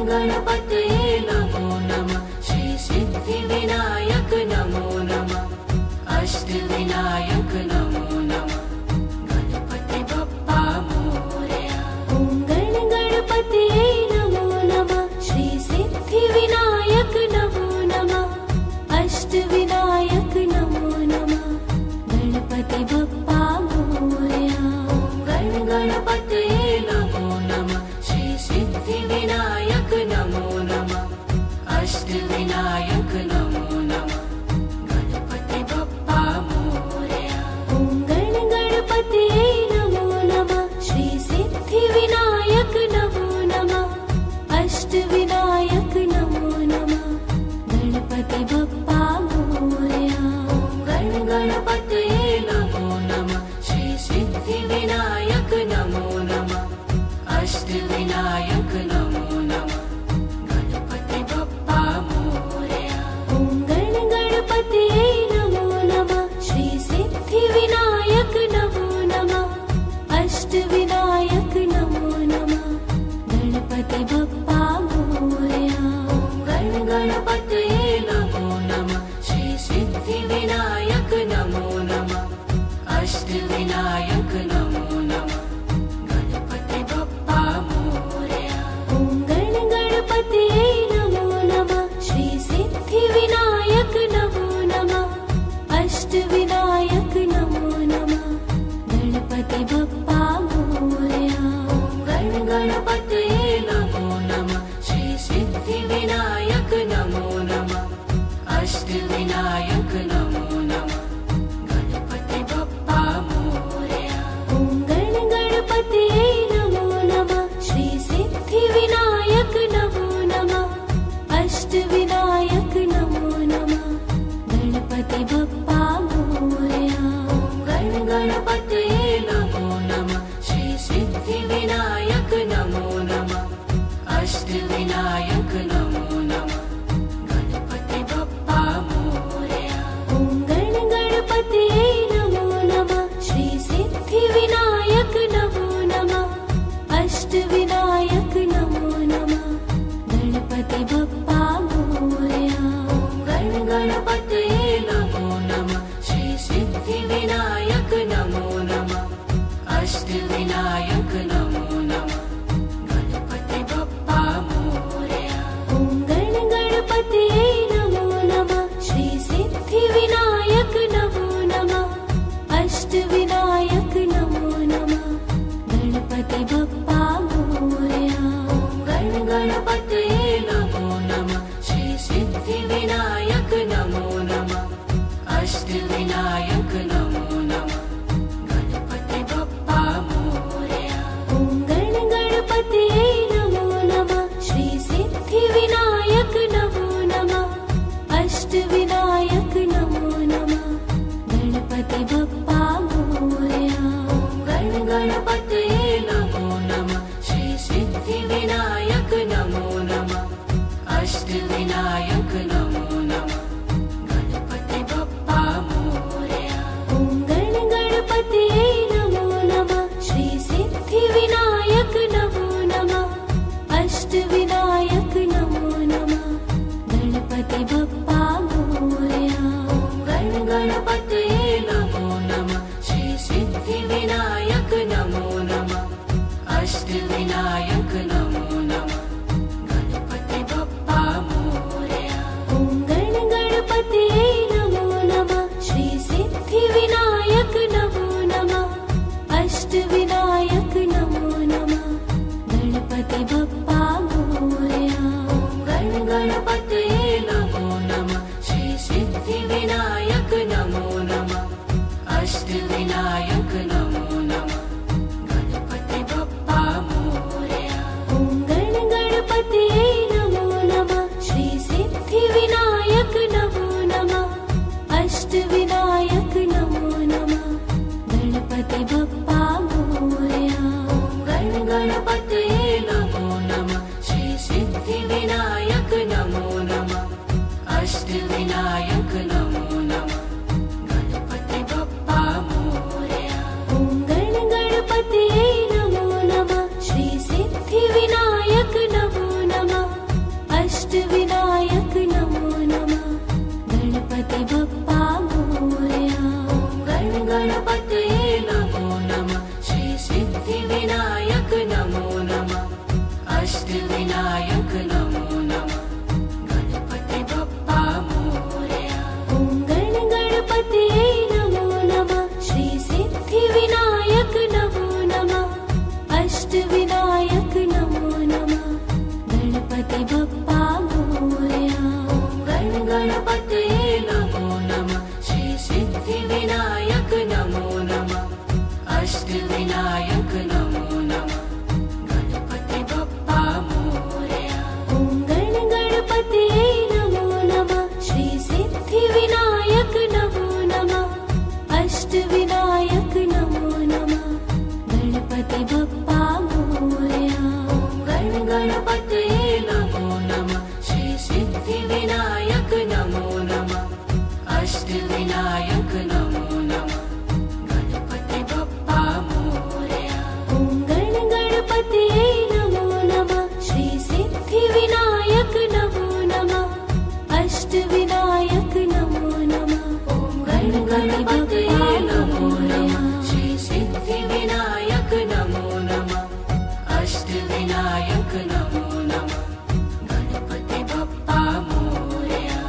गणपतये नमो नमः। श्री सिद्धिविनायक नमो नमः। अष्टविनायक नमो नमः। गणपति बप्पा मोरया। ॐ गणपतये नमो नमः। श्री सिद्धिविनायक नमो नमः। अष्टविनायक नमो नमः। गणपति बप्पा मोरया। ॐ गणपतये नमो नमः। श्री सिद्धिविनायक नमो नमः। अष्टविनायक नमो नमः। गणपति बप्पा मोरया। ॐ गणपतये नमो नमः। श्री सिद्धिविनायक नमो नमः। अष्टविनायक नमो नमः। गणपति बप्पा मोरया। ॐ गणपतये नमो नमः। श्री सिद्धिविनायक नमो नमः। अष्टविनायक नमो नमः। गणपति बप्पा मोरया। ॐ गणपतये नमो नमः। श्री सिद्धिविनायक नमो नमः। अष्टविनायक नमो नमः। गणपति बप्पा मोरया। ॐ गणपतये नमो नमः। श्री सिद्धिविनायक नमो नमः। अष्टविनायक नमो नमः। गणपति बप्पा मोरया। ॐ गणपतये नमो नमः। श्री सिद्धिविनायक नमो नमः। अष्टविनायक नमो नमः। गणपति बप्पा मोरया। ॐ गणपतये नमो नमः। श्री सिद्धिविनायक नमो नमः। अष्टविनायक नमो नमः। गणपति बप्पा मोरया। ॐ गणपतये नमो नमः। श्री सिद्धिविनायक नमो नमः। अष्टविनायक नमो नमः। गणपति बप्पा मोरया। ॐ गणपतये नमो नमः। श्री सिद्धिविनायक नमो नमः। अष्टविनायक नमो नमः। गणपति बप्पा मोरया। ॐ गणपतये नमो नमः। श्री सिद्धिविनायक नमो नमः। अष्टविनायक नमो नमः। गणपति बप्पा मोरया। ॐ गणपतये नमो नमः। श्री सिद्धिविनायक नमो नमः। अष्टविनायक नमो नमः। गणपति बप्पा मोरया। ॐ गणपतये नमो नमः। श्री सिद्धिविनायक नमो नमः। अष्टविनायक नमो नमः। गणपति बप्पा मोरया। ॐ गणपतये नमो नमः। श्री सिद्धिविनायक नमो नमः। अष्टविनायक नमो नमः। गणपति बप्पा मोरया। ॐ गणपतये नमो नमः। श्री सिद्धिविनायक नमो नमः। अष्टविनायक नमो नमः। गणपति बप्पा मोरया। ॐ गणपतये नमो नमः। श्री सिद्धिविनायक नमो अष्टविनायक नमो नमः गणपति बप्पा मोरया। ॐ गण गणपते नमो नमः श्री सिद्धिविनायक नमो नमः अष्टविनायक नमो नमः गणपति बप्पा मोरया। ॐ गण गणपते नमो नमः श्री सिद्धिविनायक नमो नमः अष्टविनायक नमो नमः गणपति बप्पा मोरया। ॐ गण गणपते नमो नमः श्री सिद्धिविनायक नमो नमः अष्टविनायक नमो नमः गणपति बप्पा मोरया। ॐ गण गणपते नमो नमः श्री सिद्धिविनायक नमो नमः अष्टविनायक नमो नमः गणपति बप्पा मोरया। ॐ गण गणपते नमो नमः श्री सिद्धिविनायक नमो नमः अष्टविनायक नमो नमः ॐ गण गणपते नमो नमः श्री सिद्धिविनायक नमो नमः अष्टविनायक नमो नमः गणपति बप्पा मोरया।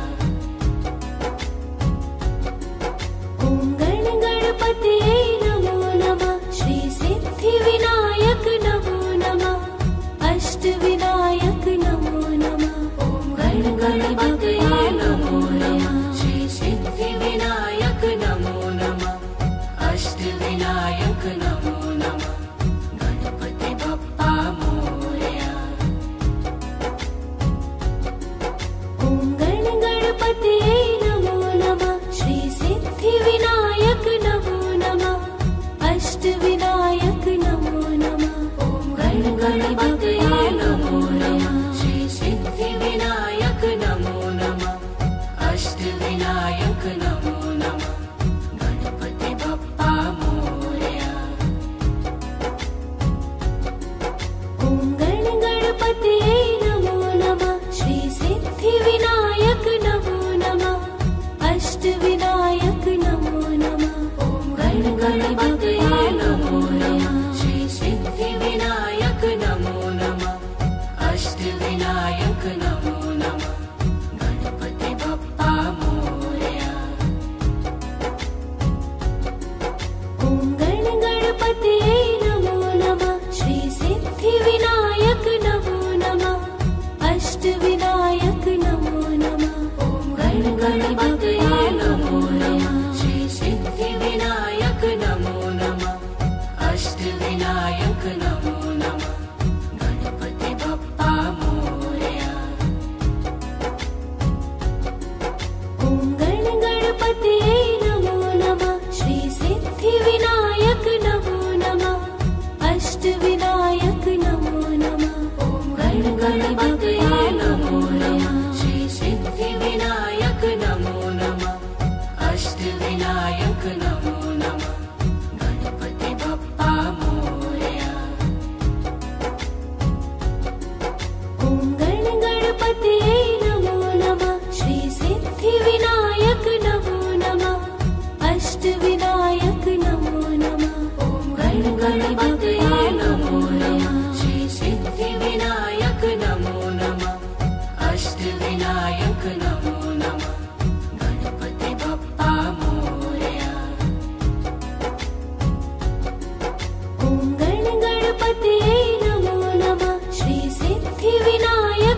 ॐ गण गणपते नमो नमः श्री सिद्धिविनायक नमो नमः अष्टविनायक नमो नमः ॐ गण गणपते नमो नमः श्री सिद्धिविनायक नमो नमः अष्टविनायक नमो नमः गणपति बप्पा मोरया। ॐ गण गणपते नमो नमः श्री सिद्धिविनायक नमो नमः अष्टविनायक नमो नमः ॐ गण गणपते नमो नमः श्री सिद्धिविनायक नमो नमः अष्टविनायक नमो नमः गणपति बप्पा मोरया। ॐ गण गणपते नमो नमः श्री सिद्धिविनायक नमो नमः अष्टविनायक नमो नमः ॐ गण गणपते नमो नमः श्री सिद्धिविनायक नमो नमः अष्टविनायक नमो नमः गणपति बप्पा मोरया। ॐ गण गणपते नमो नमः श्री सिद्धिविनायक नमो नमः अष्टविनायक नमो नमः ॐ गण गणपते नमो नमः श्री सिद्धिविनायक नमो नमः अष्टविनायक नमो नमः गणपति बप्पा मोरया। ॐ गण गणपते नमो नमः श्री सिद्धिविनायक नमो नमः अष्टविनायक नमो नमः ॐ गण गणपते नमो नमः श्री सिद्धिविनायक नमो नमः अष्टविनायक नमो नमः गणपति बप्पा मोरया। ॐ गण गणपते नमो नमः श्री सिद्धिविनायक नमो नमः अष्टविनायक नमो नमः ॐ गण गणपते नमो नमः श्री सिद्धिविनायक नमो नमः अष्टविनायक नमो नमः गणपति बप्पा मोरया। ॐ गण गणपते नमो नमः श्री सिद्धिविनायक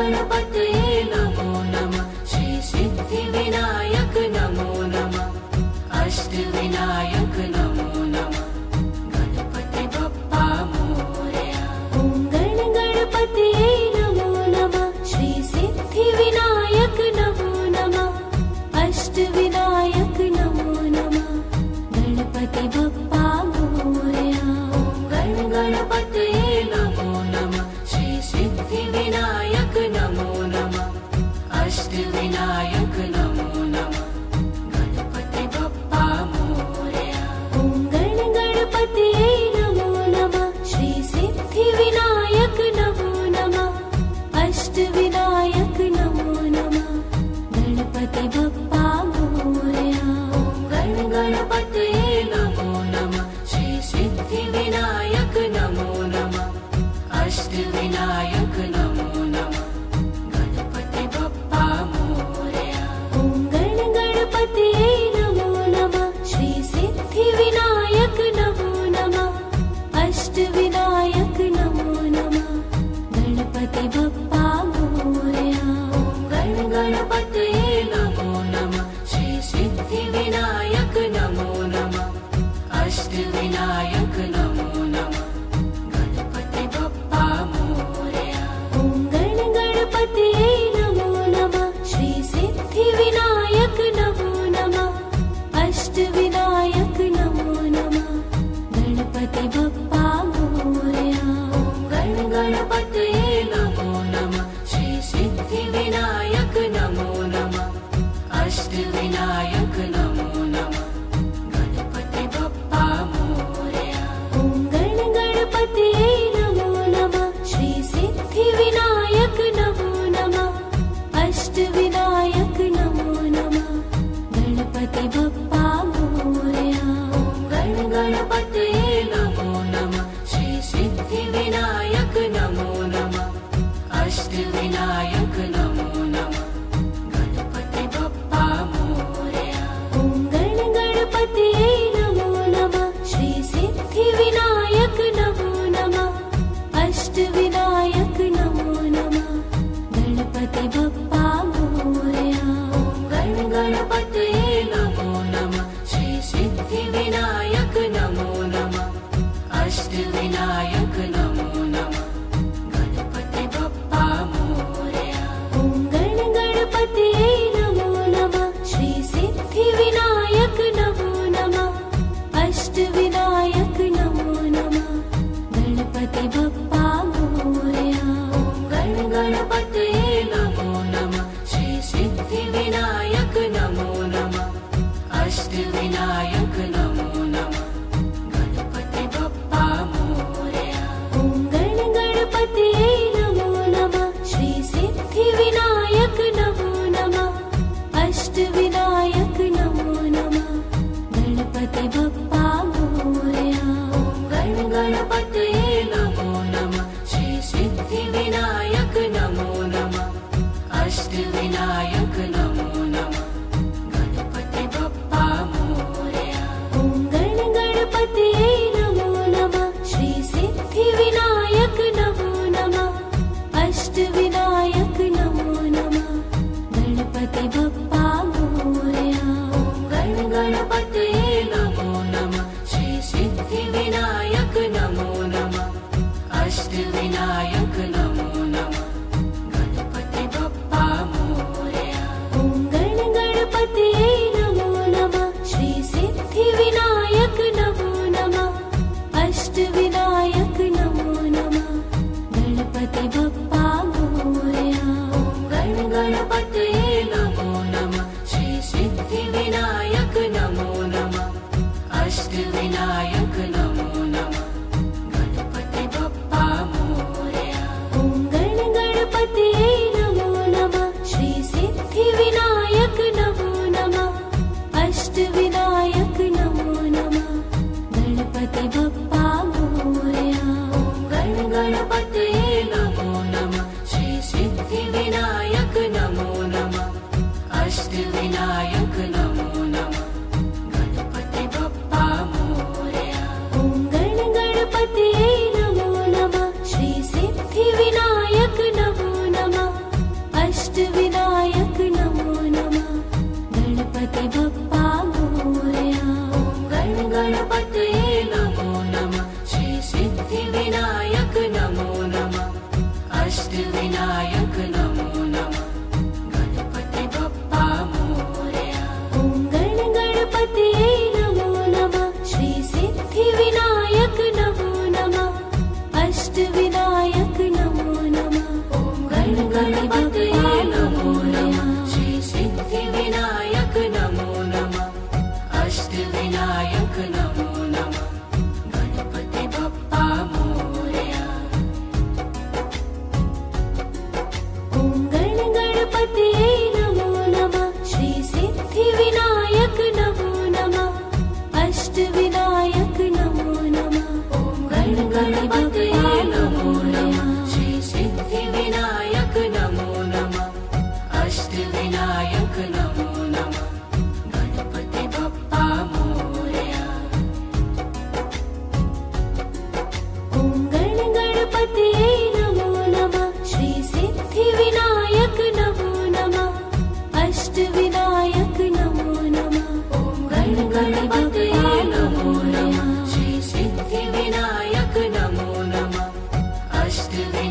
गणपतये नमो नमः श्री सिद्धिविनायक नमो नमः अष्टविनायक नमो नमः गणपति बप्पा मोरया। ॐ गणपतये नमो नमः श्री सिद्धिविनायक नमो नमः अष्टविनायक नमो नमः गणपति बप्पा मोरया। गणपतये नमो नमः श्री सिद्धिविनायक नमो नमः अष्टविनायक नमो नमः गणपति बप्पा मोरया। ॐ गणपतये नमो नमः श्री सिद्धिविनायक नमो नमः अष्टविनायक नमो नमः गणपति बप्पा मोरया। गणपतये नमो नमः श्री सिद्धिविनायक नमो नमः अष्टविनायक नमो नमः गणपति बप्पा मोरया। ॐ गणपतये नमो नमः श्री सिद्धिविनायक नमो नमः अष्टविनायक नमो नमः गणपति बप्पा मोरया। गणपतये नमो नमः श्री सिद्धिविनायक नमो नमः अष्टविनायक नमो नमः गणपति बप्पा मोरया। ॐ गणपतये नमो नमः श्री सिद्धिविनायक नमो नमः अष्टविनायक नमो नमः गणपति बप्पा मोरया। गणपतये नमो नमः श्री सिद्धिविनायक नमो नमः अष्टविनायक नमो नमः गणपति बप्पा मोरया। ॐ गणपतये नमो नमः श्री सिद्धिविनायक नमो नमः अष्टविनायक नमो नमः गणपति बप्पा मोरया। गणपतये नमो नमः श्री सिद्धिविनायक नमो नमः अष्टविनायक नमो नमः गणपति बप्पा मोरया। ॐ गणपतये नमो नमः श्री सिद्धिविनायक नमो नमः अष्टविनायक नमो नमः गणपति बप्पा मोरया। गणपतये नमो नमः श्री सिद्धिविनायक नमो नमः अष्टविनायक नमो नमः गणपति बप्पा मोरया।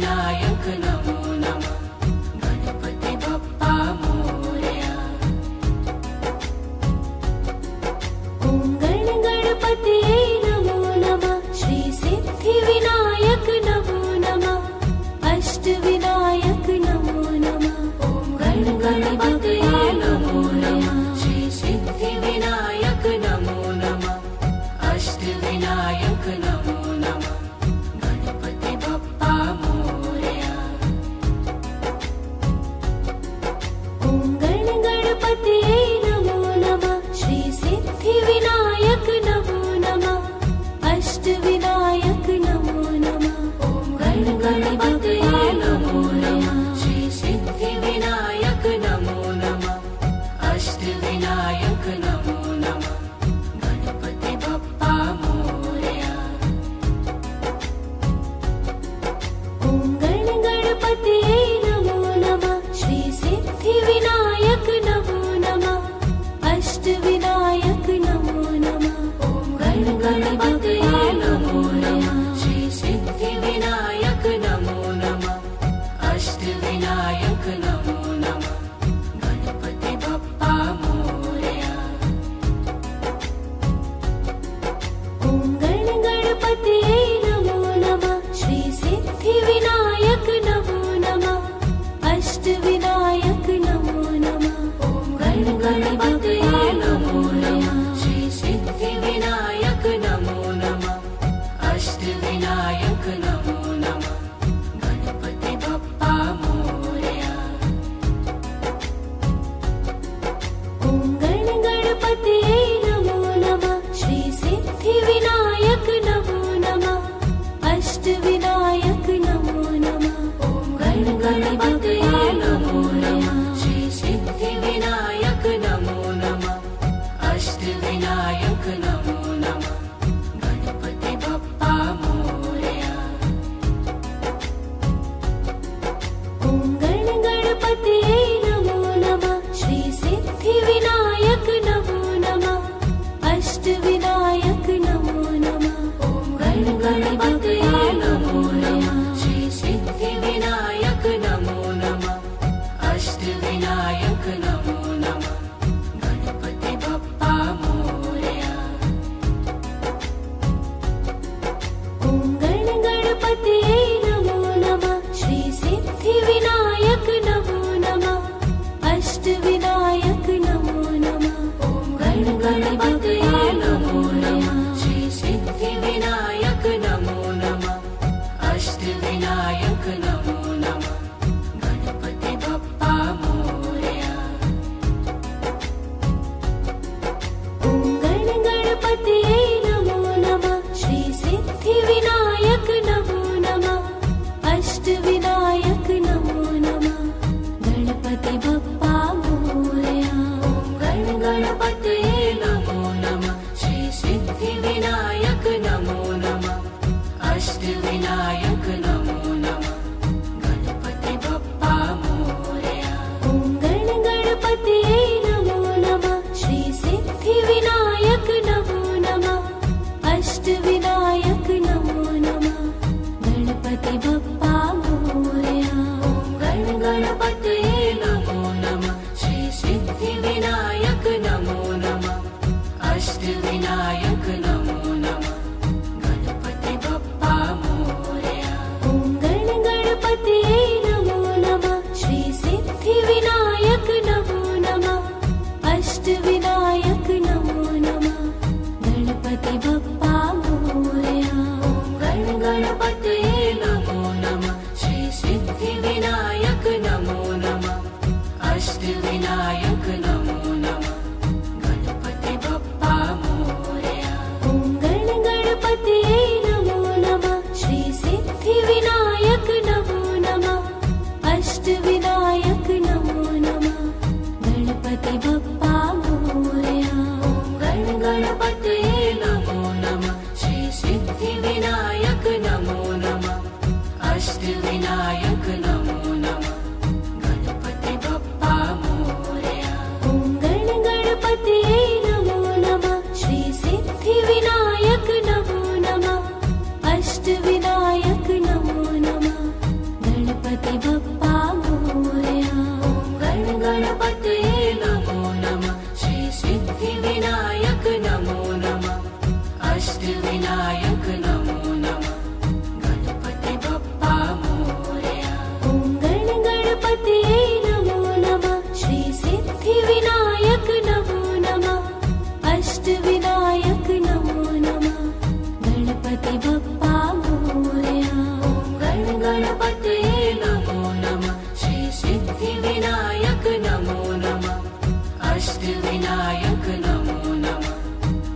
अष्टविनायक नमो नमः गणपति बप्पा मोरया। ॐ गणपतये नमो नमः श्री सिद्धिविनायक नमो नमः अष्टविनायक नमो नमः। ॐ गणपतये नमो नमः श्री सिद्धिविनायक नमो नमः अष्टविनायक नमो नमः गणपति बप्पा मोरया। ॐ गणपतये नमो नमः श्री सिद्धिविनायक नमो नमः अष्टविनायक नमो नमः। ॐ गणपतये नमो नमः श्री सिद्धिविनायक नमो नमः अष्टविनायक नमो नमः गणपति बप्पा मोरया। ॐ गणपतये नमो नमः श्री सिद्धिविनायक नमो नमः अष्टविनायक नमो नमः। ॐ गणपतये नमो नमः श्री सिद्धिविनायक नमो नमः अष्टविनायक नमो नमः गणपति बप्पा मोरया। ॐ गणपतये नमो नमः श्री सिद्धिविनायक नमो नमः अष्टविनायक नमो नमः। ॐ गणपतये नमो नमः श्री सिद्धिविनायक नमो नमः अष्टविनायक नमो नमः गणपति बप्पा मोरया। ॐ गणपतये नमो नमः श्री सिद्धिविनायक नमो नमः अष्टविनायक नमो नमः। ॐ गणपतये नमो नमः श्री सिद्धिविनायक नमो नमः अष्टविनायक नमो नमः गणपति बप्पा मोरया। ॐ गणपतये नमो नमः श्री सिद्धिविनायक नमो नमः अष्टविनायक नमो नमः। ॐ गणपतये नमो नमः श्री सिद्धिविनायक नमो नमः अष्टविनायक नमो नमः गणपति बप्पा मोरया। ॐ गणपतये नमो नमः श्री सिद्धिविनायक नमो नमः अष्टविनायक नमो नमः। ॐ गणपतये नमो नमः श्री सिद्धिविनायक नमो नमः अष्टविनायक नमो नमः गणपति बप्पा मोरया। ॐ गणपतये नमो नमः श्री सिद्धिविनायक नमो नमः अष्टविनायक नमो नमः गणपति बप्पा मोरया। ॐ गणपतये नमो नमः श्री सिद्धिविनायक नमो नमः अष्टविनायक नमो नमः गणपति बप्पा मोरया। ॐ गणपतये नमो नमः श्री सिद्धिविनायक नमो नमः अष्टविनायक नमो नमः गणपति बप्पा मोरया। ॐ गणपतये नमो नमः श्री सिद्धिविनायक नमो नमः अष्टविनायक नमो नमः गणपति बप्पा मोरया। ॐ गणपतये नमो नमः श्री सिद्धिविनायक नमो नमः अष्टविनायक नमो नमः गणपति बप्पा मोरया। ॐ गणपतये नमो नमः श्री सिद्धिविनायक नमो नमः अष्टविनायक नमो नमः गणपति बप्पा मोरया। ॐ गणपतये नमो नमः श्री सिद्धिविनायक नमो नमः अष्टविनायक नमो नमः गणपति बप्पा मोरया। ॐ गणपतये नमो नमः श्री सिद्धिविनायक नमो नमः अष्टविनायक नमो नमः गणपति बप्पा मोरया। ॐ गणपतये नमो नमः श्री सिद्धिविनायक नमो नमः अष्टविनायक नमो नमः गणपति बप्पा मोरया। गण गणपतये नमो नमः। श्री सिद्धि विनायक नमो नमः। अष्ट विनायक नमो नमः। गणपति बप्पा मोरया। ॐ गण गणपतये नमो नमः। श्री सिद्धि विनायक नमो नमः। अष्ट विनायक नमो नमः। गणपति बप्पा मोरया। गण गणपतये नमो नमः। श्री सिद्धि विनायक नमो नमः। अष्ट विनायक नमो नमः।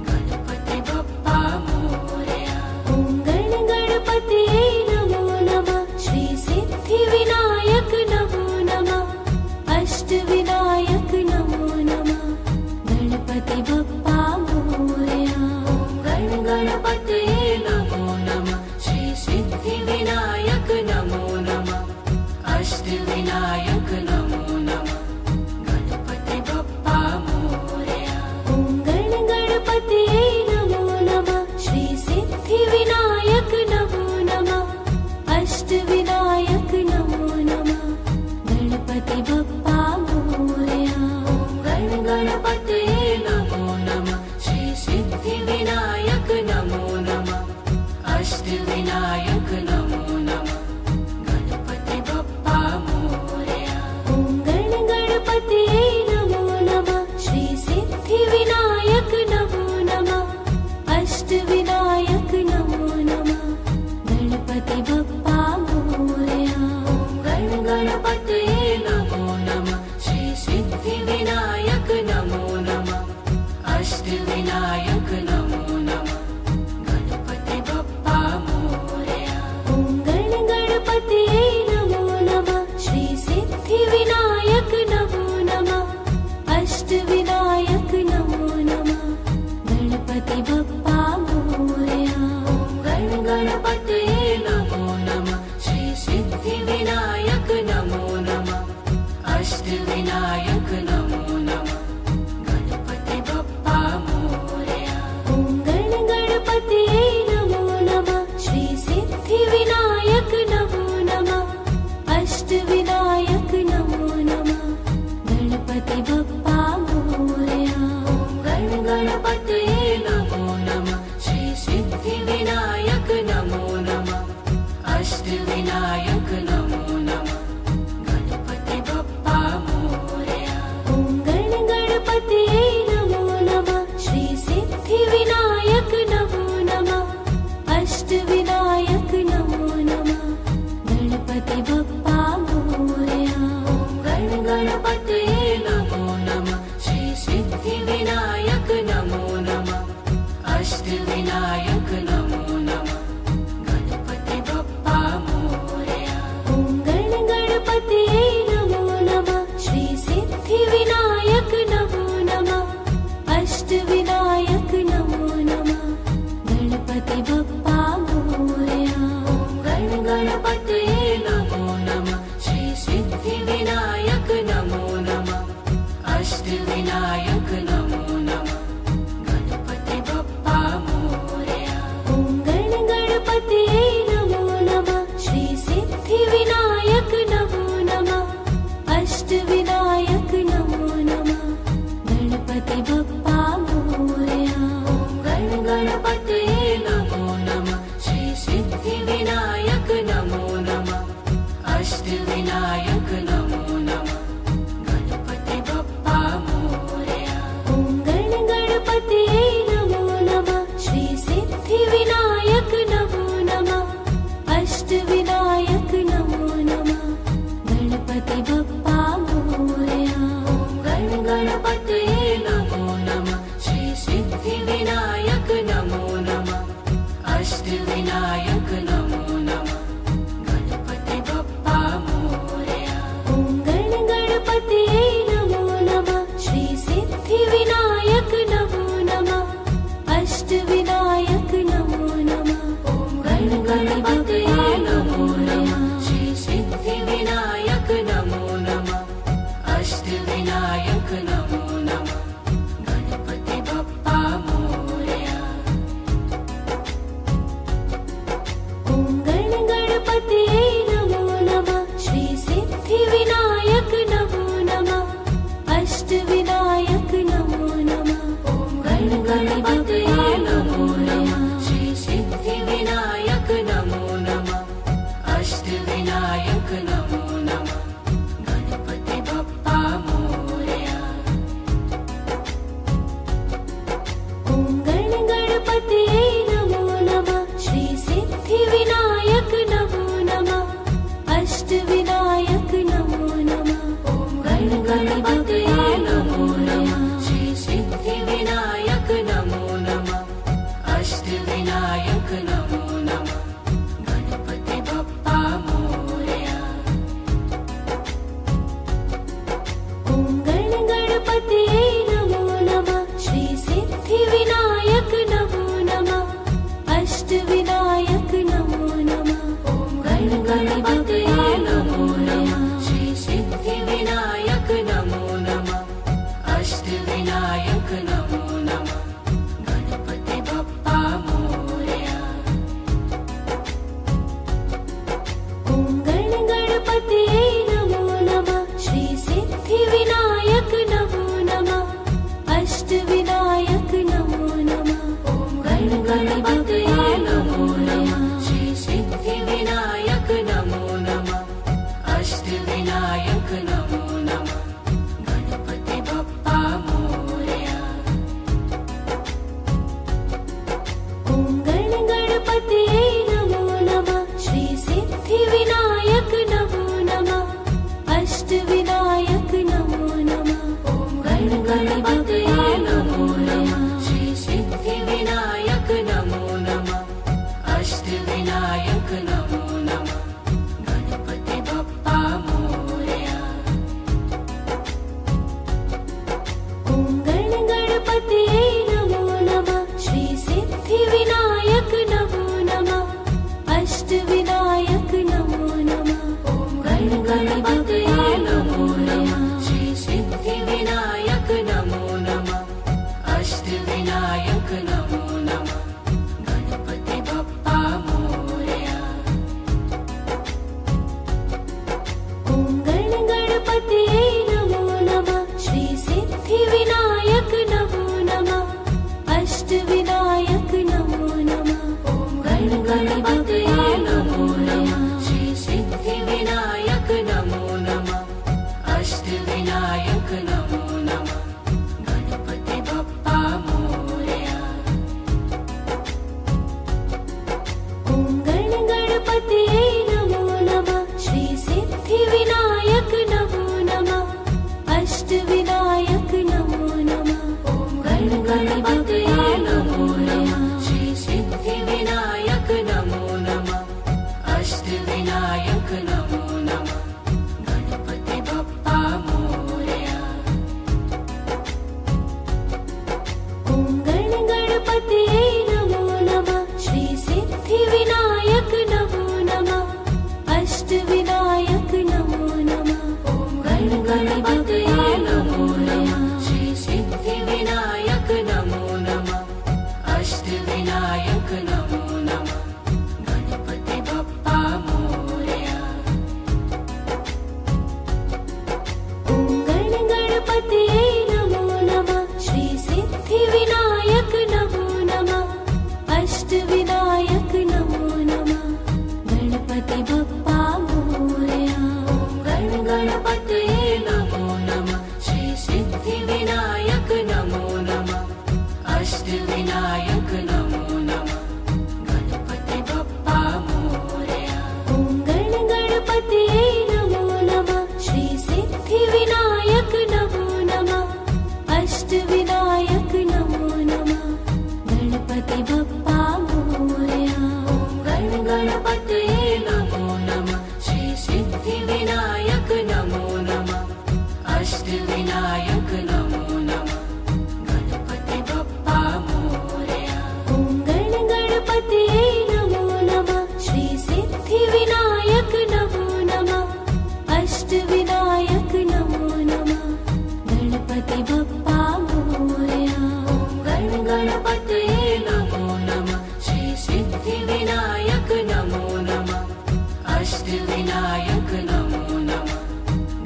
गणपति बप्पा मोरया। ॐ गण गणपतये नमो नमः। श्री सिद्धि विनायक नमो नमः। अष्ट विनायक नमो नमः। गणपति बप्पा मोरया। गण गणपतये नमो नमः। श्री सिद्धि विनायक नमो नमः। अष्ट विनायक नमो नमः। गणपति बप्पा मोरया। ॐ गण गणपतये नमो नमः। श्री सिद्धि विनायक नमो नमः। अष्ट विनायक नमो नमः। गणपति बप्पा मोरया। गण गणपतये नमो नमः। श्री सिद्धि विनायक नमो नमः। अष्ट विनायक नमो नमः। गणपति बप्पा मोरया। ॐ गण गणपतये नमो नमः। श्री सिद्धि विनायक नमो नमः। अष्ट विनायक नमो नमः। गणपति बप्पा मोरया। गण गणपतये नमो नमः। श्री सिद्धि विनायक नमो नमः। अष्ट विनायक नमो नमः। गणपति बप्पा मोरया। ॐ गण गणपतये नमो नमः। श्री सिद्धि विनायक नमो नमः। अष्ट विनायक नमो नमः। गणपति बप्पा मोरया। गण गणपतये नमो नमः। श्री सिद्धि विनायक नमो नमः। अष्ट विनायक नमो नमः। गणपति बप्पा मोरया। ॐ गण गणपतये नमो नमः। श्री सिद्धि विनायक नमो नमः। अष्ट विनायक नमो नमः। गणपति बप्पा मोरया। गण गणपतये नमो नमः। श्री सिद्धि विनायक नमो नमः। अष्ट विनायक नमो नमः। गणपति बप्पा मोरया। ॐ गण गणपतये नमो नमः। श्री सिद्धि विनायक नमो नमः। अष्ट विनायक नमो नमः। गणपति बप्पा मोरया। गण गणपतये नमो नमः। श्री सिद्धि विनायक नमो नमः। अष्ट विनायक नमो नमः। गणपति बप्पा मोरया। ॐ गण गणपतये नमो नमः। श्री सिद्धि विनायक नमो नमः। अष्ट विनायक नमो नमः। गणपति बप्पा मोरया। गण गणपतये नमो नमः। श्री सिद्धि विनायक नमो नमः। अष्ट विनायक नमो नमः। गणपति बप्पा मोरया। ॐ गण गणपतये नमो नमः। श्री सिद्धि विनायक नमो नमः। अष्ट विनायक नमो नमः। गणपति बप्पा मोरया। गण गणपतये नमो नमः। श्री सिद्धि विनायक नमो नमः। अष्ट विनायक नमो नमः। गणपति बप्पा मोरया। ॐ गण गणपतये नमो नमः। श्री सिद्धि विनायक नमो नमः। अष्ट विनायक नमो नमः। गणपति बप्पा मोरया। गण गणपतये नमो नमः। श्री सिद्धि विनायक नमो नमः। अष्ट विनायक नमो नमः। गणपति बप्पा मोरया। ॐ अष्टविनायक नमो नमः गणपति बप्पा मोरया। ॐ गणपतये नमो नमः श्री सिद्धिविनायक नमो नमः अष्टविनायक नमो नमः। ॐ गणपतये नमो नमः श्री सिद्धिविनायक नमो नमः अष्टविनायक नमो नमः गणपति बप्पा मोरया। ॐ गणपतये नमो नमः श्री सिद्धिविनायक नमो नमः अष्टविनायक नमो नमः। ॐ गणपतये नमो नमः श्री सिद्धिविनायक नमो नमः अष्टविनायक नमो नमः गणपति बप्पा मोरया। ॐ गणपतये नमो नमः श्री सिद्धिविनायक नमो नमः अष्टविनायक नमो नमः। ॐ गणपतये नमो नमः श्री सिद्धिविनायक नमो नमः अष्टविनायक नमो नमः गणपति बप्पा मोरया। ॐ गणपतये नमो नमः श्री सिद्धिविनायक नमो नमः अष्टविनायक नमो नमः। ॐ गणपतये नमो नमः श्री सिद्धिविनायक नमो नमः अष्टविनायक नमो नमः गणपति बप्पा मोरया। ॐ गणपतये नमो नमः श्री सिद्धिविनायक नमो नमः अष्टविनायक नमो नमः। ॐ गणपतये नमो नमः श्री सिद्धिविनायक नमो नमः अष्टविनायक नमो नमः गणपति बप्पा मोरया। ॐ गणपतये नमो नमः श्री सिद्धिविनायक नमो नमः अष्टविनायक नमो नमः गणपति बप्पा मोरया। ॐ गणपतये नमो नमः श्री सिद्धिविनायक नमो नमः अष्टविनायक नमो नमः गणपति बप्पा मोरया। ॐ गणपतये नमो नमः श्री सिद्धिविनायक नमो नमः अष्टविनायक नमो नमः गणपति बप्पा मोरया। ॐ गणपतये नमो नमः श्री सिद्धिविनायक नमो नमः अष्टविनायक नमो नमः गणपति बप्पा मोरया। ॐ गणपतये नमो नमः श्री सिद्धिविनायक नमो नमः अष्टविनायक नमो नमः गणपति बप्पा मोरया। ॐ गणपतये नमो नमः श्री सिद्धिविनायक नमो नमः अष्टविनायक नमो नमः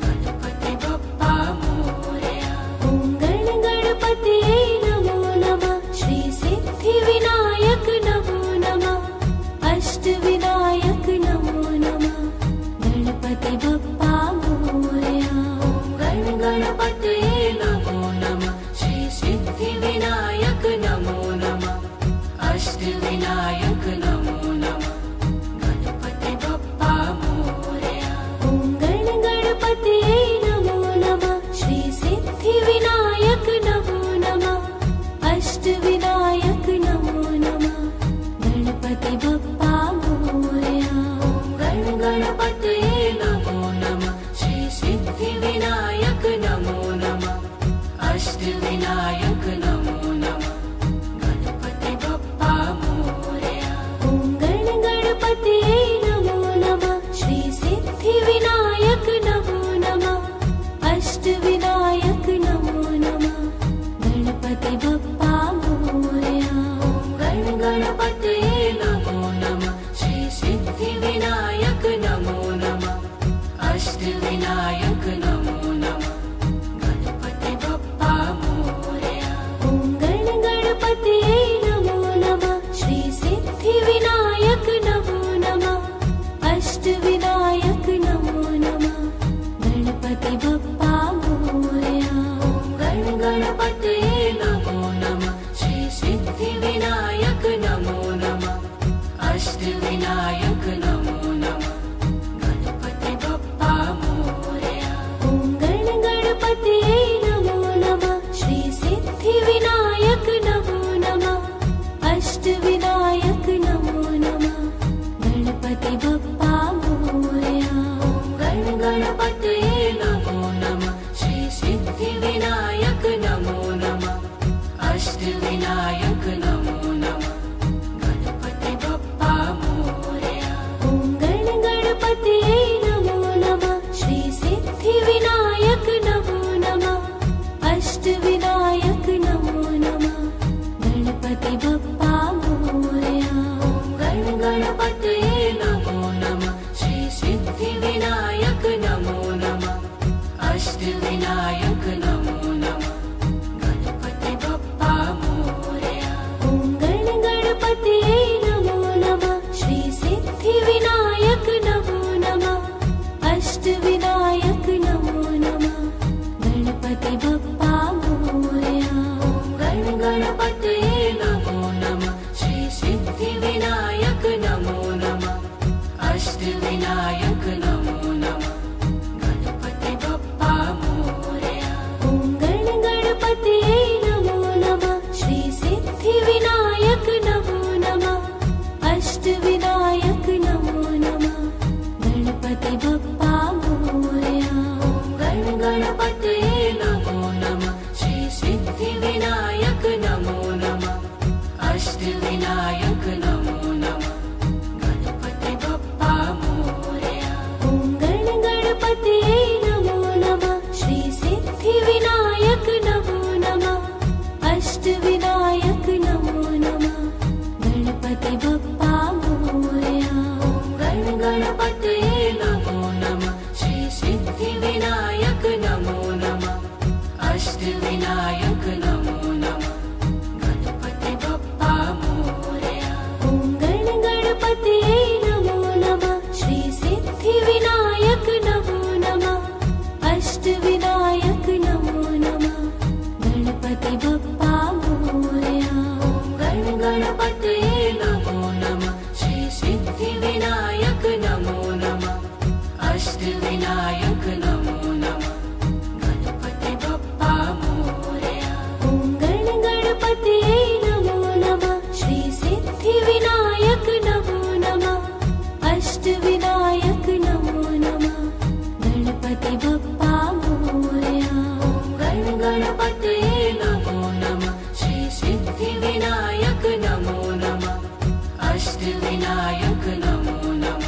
गणपति बप्पा मोरया। ॐ गणपतये नमो नमः श्री सिद्धिविनायक नमो नमः अष्टविनायक नमो नमः गणपति बप्पा मोरया। ॐ गणपतये नमो नमः श्री सिद्धिविनायक नमो नमः अष्टविनायक नमो नमः गणपति बप्पा मोरया। ॐ गणपतये नमो नमः श्री सिद्धिविनायक नमो नमः अष्टविनायक नमो नमः गणपति बप्पा मोरया। ॐ गणपतये नमो नमः अष्टविनायक नमो नमः गणपति बप्पा मोरया। ॐ गणपतये नमो नमः श्री सिद्धिविनायक नमो नमः अष्टविनायक नमो नमः गणपति बप्पा मोरया। ॐ गणपतये नमो नमः श्री सिद्धिविनायक नमो नमः अष्टविनायक नमो नमः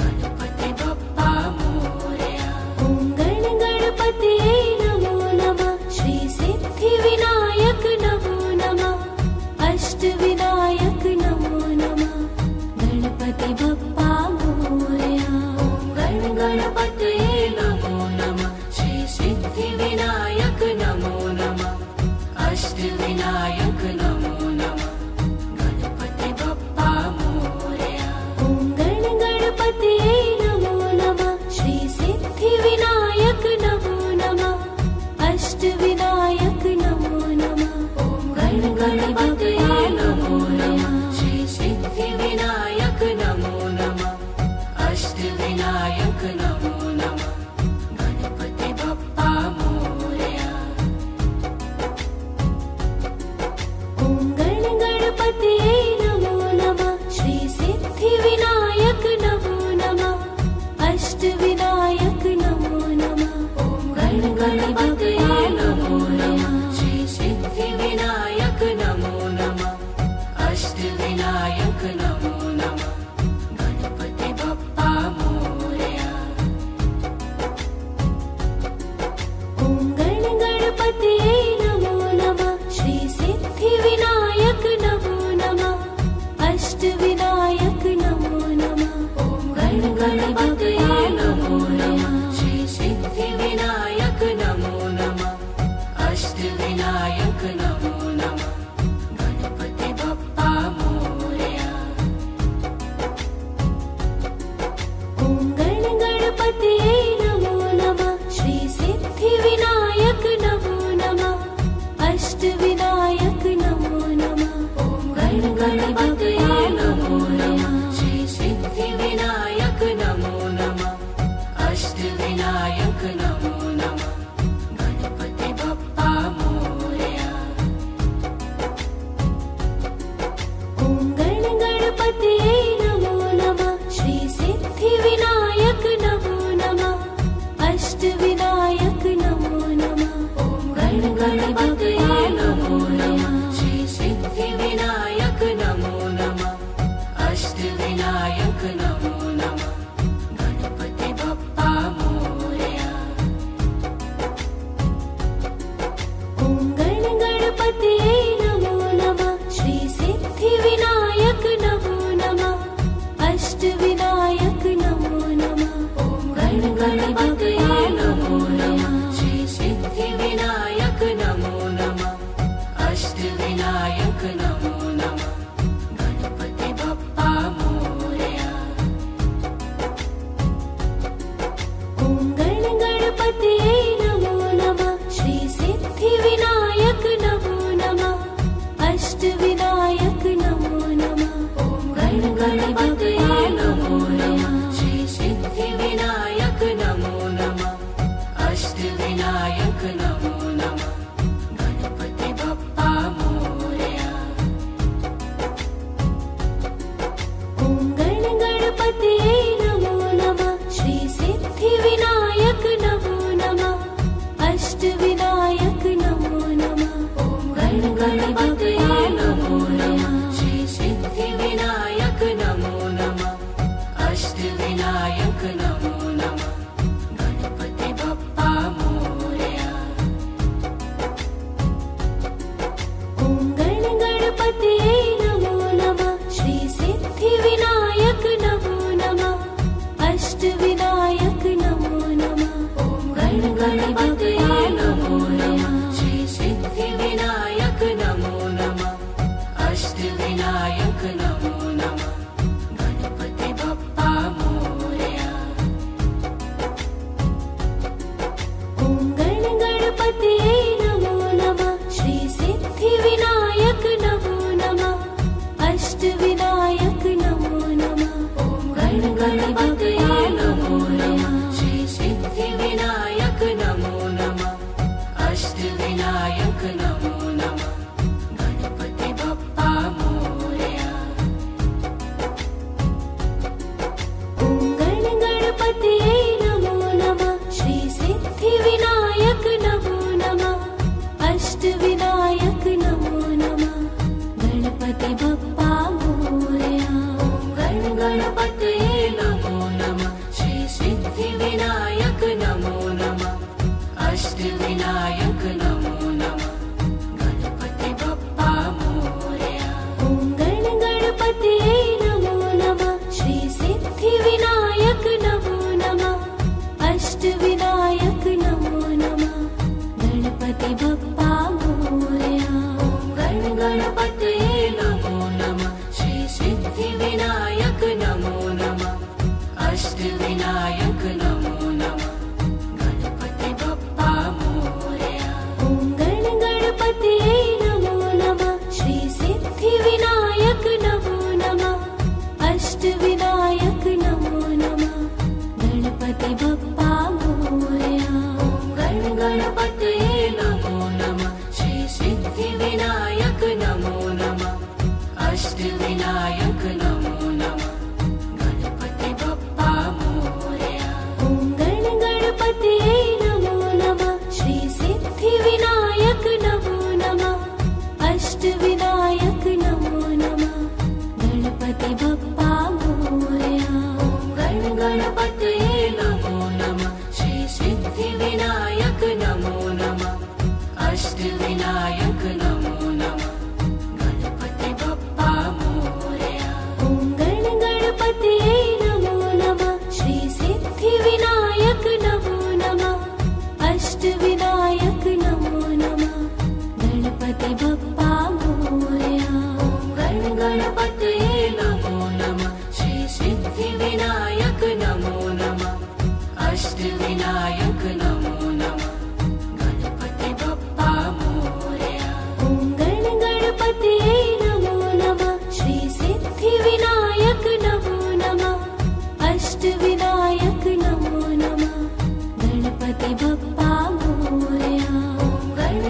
गणपति बप्पा मोरया। ॐ गणपतये नमो नमः श्री सिद्धिविनायक नमो नमः अष्टविनायक नमो नमः गणपति बप्पा मोरया। गणपतये नमो नमः श्री सिद्धिविनायक नमो नमः अष्टविनायक नमो नमः गणपति बप्पा मोरया। ॐ गणपतये नमो नमः श्री सिद्धिविनायक नमो नमः अष्टविनायक नमो नमः गणपतये नमो नमः श्री सिद्धिविनायक नमो नमः अष्टविनायक नमो नमः गणपति बप्पा मोरया। ॐ गणपतये नमो नमः श्री सिद्धिविनायक नमो नमः अष्टविनायक नमो नमः गणपतये नमो नमः श्री सिद्धिविनायक नमो नमः अष्टविनायक नमो नमः गणपति बप्पा मोरया। ॐ गणपतये नमो नमः श्री सिद्धिविनायक नमो नमः अष्टविनायक नमो नमः गणपतये नमो नमः श्री सिद्धिविनायक नमो नमः अष्टविनायक नमो नमः गणपति बप्पा मोरया। ॐ गणपतये नमो नमः श्री सिद्धिविनायक नमो नमः अष्टविनायक नमो नमः गणपतये नमो नमः श्री सिद्धिविनायक नमो नमः अष्टविनायक नमो नमः गणपति बप्पा मोरया। ॐ गणपतये नमो नमः श्री सिद्धिविनायक नमो नमः अष्टविनायक नमो नमः गणपतये नमो नमः श्री सिद्धिविनायक नमो नमः अष्टविनायक नमो नमः गणपति बप्पा मोरया। ॐ गणपतये नमो नमः श्री सिद्धिविनायक नमो नमः अष्टविनायक नमो नमः गणपतये नमो नमः श्री सिद्धिविनायक नमो नमः अष्टविनायक नमो नमः गणपति बप्पा मोरया। ॐ गणपतये नमो नमः श्री सिद्धिविनायक नमो नमः अष्टविनायक नमो नमः गणपतये नमो नमः श्री सिद्धिविनायक नमो गणपतये नमो नमः श्री सिद्धिविनायक नमो नमः अष्टविनायक नमो नमः गणपति बप्पा मोरया। ॐ गणपतये नमो नमः श्री सिद्धिविनायक नमो नमः अष्टविनायक नमो नमः गणपति बप्पा मोरया। ॐ गणपतये नमो नमः श्री सिद्धिविनायक नमो नमः अष्टविनायक नमो नमः गणपति बप्पा मोरया। ॐ गणपतये नमो नमः श्री सिद्धिविनायक नमो नमः अष्टविनायक नमो नमः गणपति बप्पा मोरया। गणपतये नमो नमः श्री सिद्धिविनायक नमो नमः अष्टविनायक नमो नमः गणपति बप्पा मोरया। ॐ गणपतये नमो नमः श्री सिद्धिविनायक नमो नमः अष्टविनायक नमो नमः गणपति बप्पा मोरया।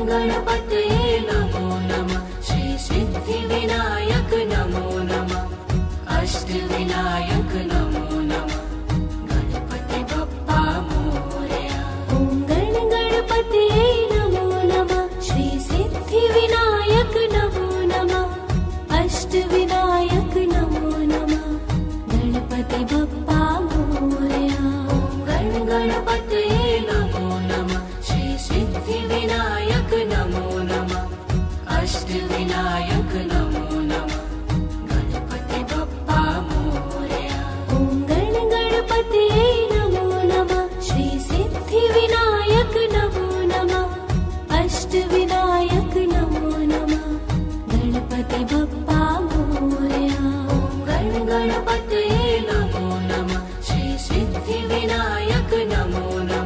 गणपतये नमो नमः श्री सिद्धिविनायक नमो नमः अष्टविनायक नमो नमः गणपति बप्पा मोरया। ॐ गणपतये नमो नमः श्री सिद्धिविनायक नमो नमः अष्टविनायक नमो नमः गणपति बप्पा मोरया। गणपतये नमो नमः श्री सिद्धिविनायक नमो नमः अष्टविनायक नमो नमः गणपति बप्पा मोरया। ॐ गणपतये नमो नमः श्री सिद्धिविनायक नमो नमः अष्टविनायक नमो नमः गणपति बप्पा मोरया। गणपतये नमो नमः श्री सिद्धिविनायक नमो नमः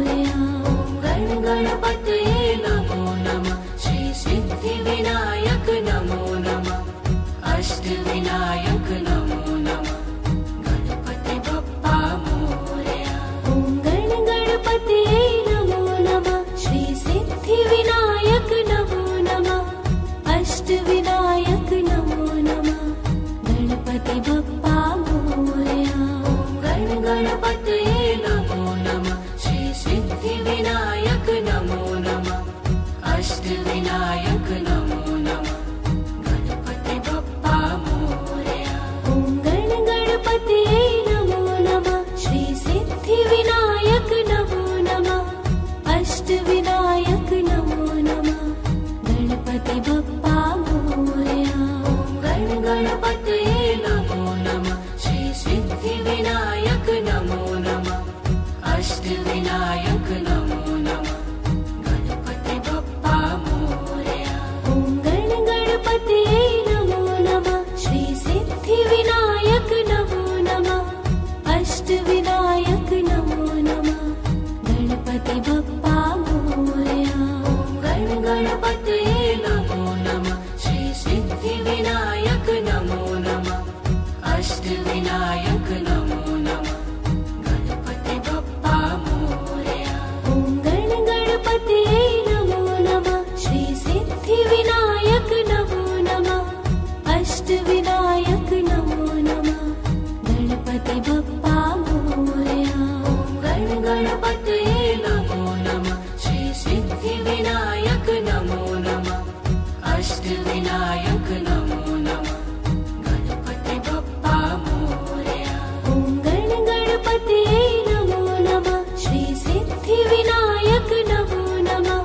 मोरया। ॐ गण गणपतये नमो नमः। श्री सिद्धि विनायक नमो नमः। अष्ट विनायक नमो नमः। गणपति बप्पा मोरया। ॐ गण गणपतये नमो नमः। श्री सिद्धि विनायक नमो नमः। अष्ट विनायक नमो नमः। गणपति बप्पा मोरया। अष्टविनायक नमो नमः गणपति बप्पा मोरया। ॐ गणपतये नमो नमः श्री सिद्धिविनायक नमो नमः अष्टविनायक नमो नमः गणपति बप्पा मोरया। ॐ गणपतये नमो नमः श्री सिद्धिविनायक नमो नमः अष्टविनायक नमो नमः गणपति बप्पा मोरया। ॐ गणपतये नमो नमः श्री सिद्धिविनायक नमो नमः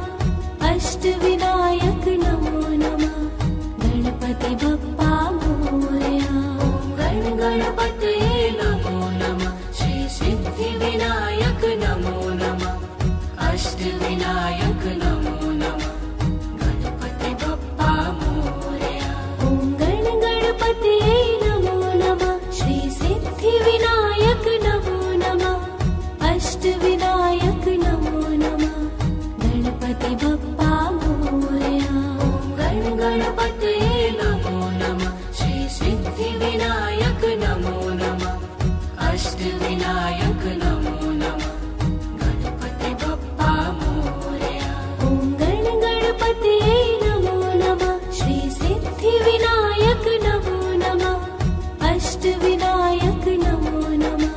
अष्टविनायक नमो नमः गणपति बप्पा मोरया। ॐ गणपतये नमो नमः श्री सिद्धिविनायक नमो नमः अष्टविनायक नमो नमः गणपति बप्पा मोरया। ॐ गणपतये नमो नमः श्री सिद्धिविनायक नमो नमः अष्टविनायक नमो नमः गणपति बप्पा मोरया। ॐ गणपतये नमो नमः श्री सिद्धिविनायक नमो नमः अष्टविनायक नमो नमः गणपति बप्पा मोरया। ॐ गणपतये नमो नमः श्री सिद्धिविनायक नमो नमः अष्टविनायक नमो नमः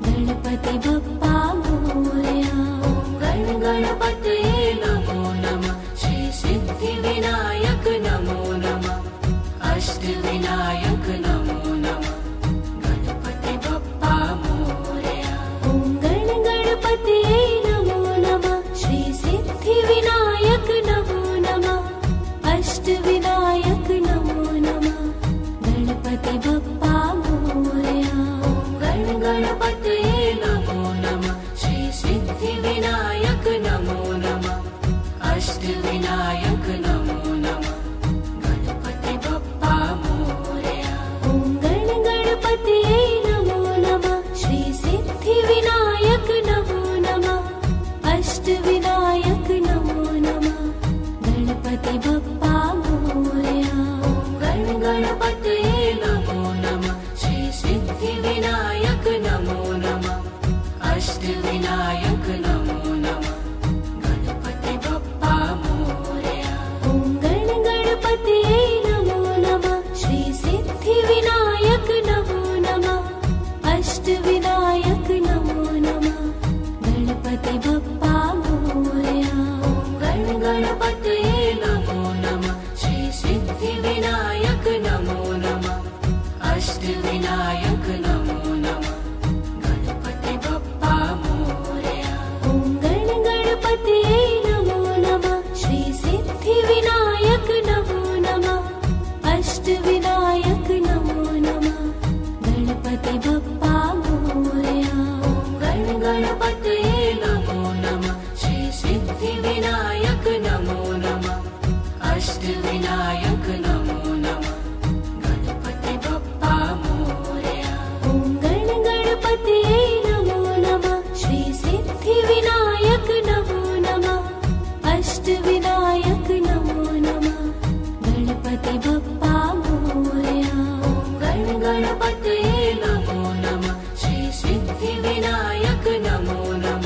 गणपति बप्पा मोरया। ॐ गणपतये नमो नमः श्री सिद्धिविनायक नमो नमः अष्टविनायक नमो नमः गणपति बप्पा मोरया। ॐ गणपतये नमो नमः श्री सिद्धिविनायक नमो नमः अष्टविनायक नमो नमः गणपति बप्पा मोरया। ॐ गणपतये नमो नमः श्री सिद्धिविनायक नमो नमः अष्टविनायक नमो नमः गणपति बप्पा मोरया। ॐ गणपतये नमो नमः श्री सिद्धिविनायक नमो नमः अष्टविनायक नमो नमः गणपति बप्पा मोरया। ॐ गणपतये नमो नमः श्री सिद्धिविनायक नमो नमः अष्टविनायक नमो नमः गणपति बप्पा मोरया। ॐ गणपतये नमो नमः श्री सिद्धिविनायक नमो नमः अष्टविनायक नमो नमः गणपति बप्पा मोरया। ॐ गणपतये नमो नमः श्री सिद्धिविनायक नमो नमः अष्टविनायक नमो नमः गणपति बप्पा मोरया। ॐ गणपतये नमो नमः श्री सिद्धिविनायक नमो नमः अष्टविनायक नमो नमः गणपति बप्पा मोरया। ॐ गणपतये नमो नमः श्री सिद्धिविनायक नमो नमः अष्टविनायक नमो नमः गणपति बप्पा मोरया। ॐ गणपतये नमो नमः श्री सिद्धिविनायक नमो नमः अष्टविनायक नमो नमः गणपति बप्पा मोरया। ॐ गणपतये नमो नमः श्री सिद्धिविनायक नमो नमः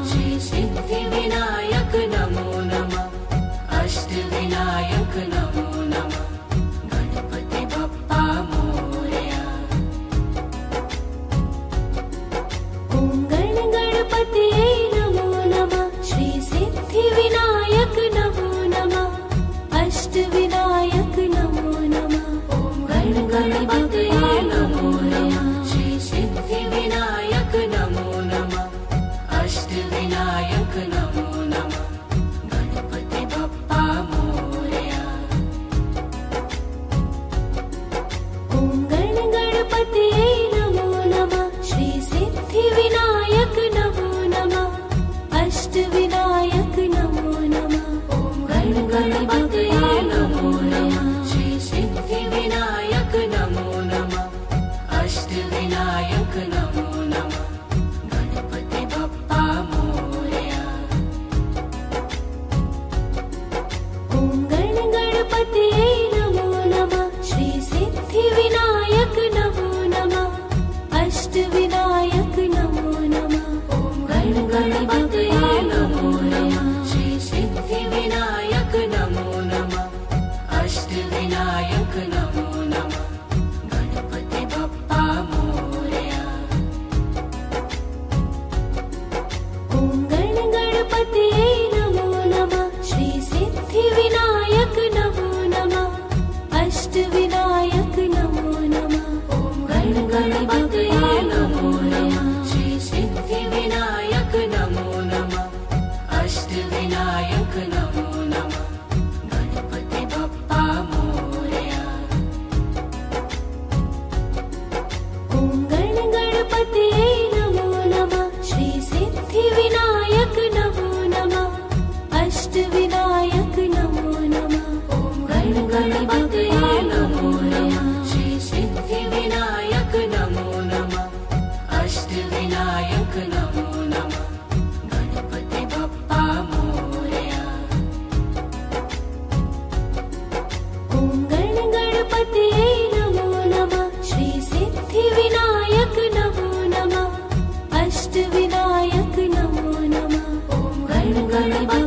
श्री सिद्धिविनायक नमो नमः अष्टविनायक नमो नमः गणपति बप्पा मोरया। ॐ गणपतये नमो नमः श्री सिद्धिविनायक नमो नमः अष्टविनायक नमो नमः। ॐ गणपतये नमो नमः श्री सिद्धिविनायक नमो नमः अष्टविनायक नमो नमः गणपति बप्पा मोरया। ॐ गणपतये नमो नमः श्री सिद्धिविनायक नमो नमः अष्टविनायक नमो नमः। ॐ गणपतये नमो नमः श्री सिद्धिविनायक नमो नमः अष्टविनायक नमो नमः गणपति बप्पा मोरया। ॐ गणपतये नमो नमः श्री सिद्धिविनायक नमो नमः अष्टविनायक नमो नमः। ॐ गणपतये नमो नमः श्री सिद्धिविनायक नमो नमः अष्टविनायक नमो नमः गणपति बप्पा मोरया। ॐ गणपतये नमो नमः श्री सिद्धिविनायक नमो नमः अष्टविनायक नमो नमः। ॐ गणपतये नमो नमः श्री सिद्धिविनायक नमो नमः अष्टविनायक नमो नमः गणपति बप्पा मोरया। ॐ गणपतये नमो नमः श्री सिद्धिविनायक नमो नमः अष्टविनायक नमो नमः। ॐ गणपतये नमो नमः श्री सिद्धिविनायक नमो नमः अष्टविनायक नमो नमः गणपति बप्पा मोरया। ॐ गणपतये नमो नमः श्री सिद्धिविनायक नमो नमः अष्टविनायक नमो नमः। ॐ गणपतये